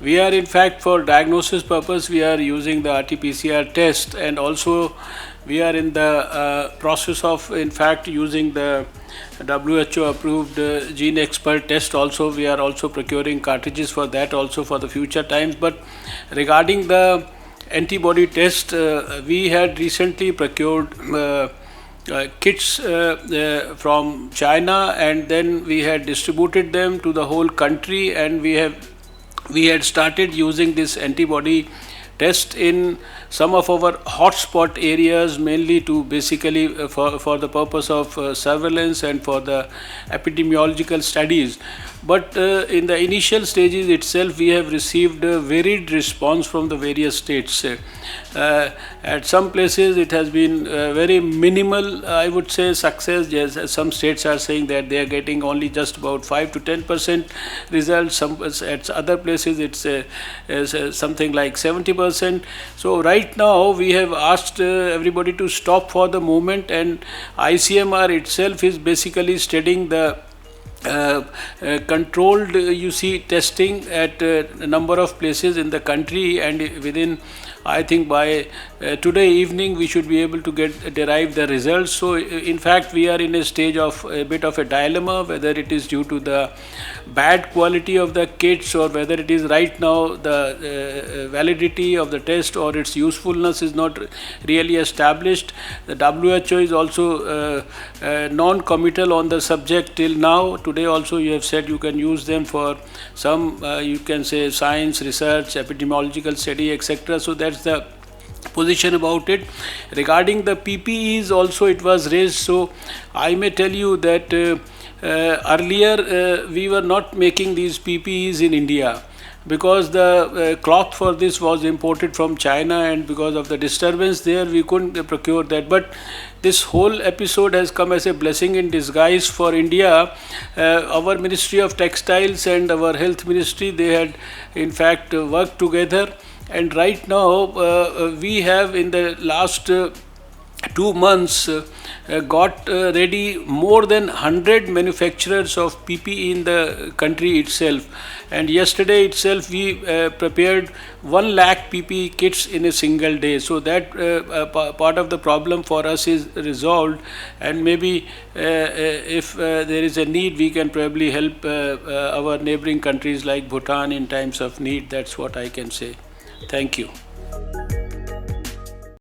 We are in fact for diagnosis purpose we are using the RT-PCR test, and also we are in the process of in fact using the WHO approved Gene Expert test also. We are also procuring cartridges for that also for the future times. But regarding the antibody test, we had recently procured kits from China, and then we had distributed them to the whole country, and we had started using this antibody test in some of our hotspot areas, mainly to basically for the purpose of surveillance and for the epidemiological studies. But in the initial stages itself, we have received a varied response from the various states. At some places, it has been very minimal, I would say, success. Yes, some states are saying that they are getting only just about 5 to 10% results. Some at other places, it's something like 70%. So right now, we have asked everybody to stop for the moment, and ICMR itself is basically studying the controlled testing at a number of places in the country, and within, I think by today evening we should be able to derive the results. So in fact we are in a stage of a bit of a dilemma, whether it is due to the bad quality of the kits or whether it is right now the validity of the test or its usefulness is not really established. The WHO is also non-committal on the subject till now. Today also you have said you can use them for some you can say science, research, epidemiological study, etc. So that's the position about it. Regarding the PPEs also it was raised. So I may tell you that earlier we were not making these PPEs in India because the cloth for this was imported from China, and because of the disturbance there we couldn't procure that. But this whole episode has come as a blessing in disguise for India. Our Ministry of Textiles and our Health Ministry, they had in fact worked together, and right now we have in the last 2 months got ready more than 100 manufacturers of PPE in the country itself. And yesterday itself we prepared 1 lakh PPE kits in a single day. So that part of the problem for us is resolved, and maybe if there is a need we can probably help our neighboring countries like Bhutan in times of need. That's what I can say. Thank you.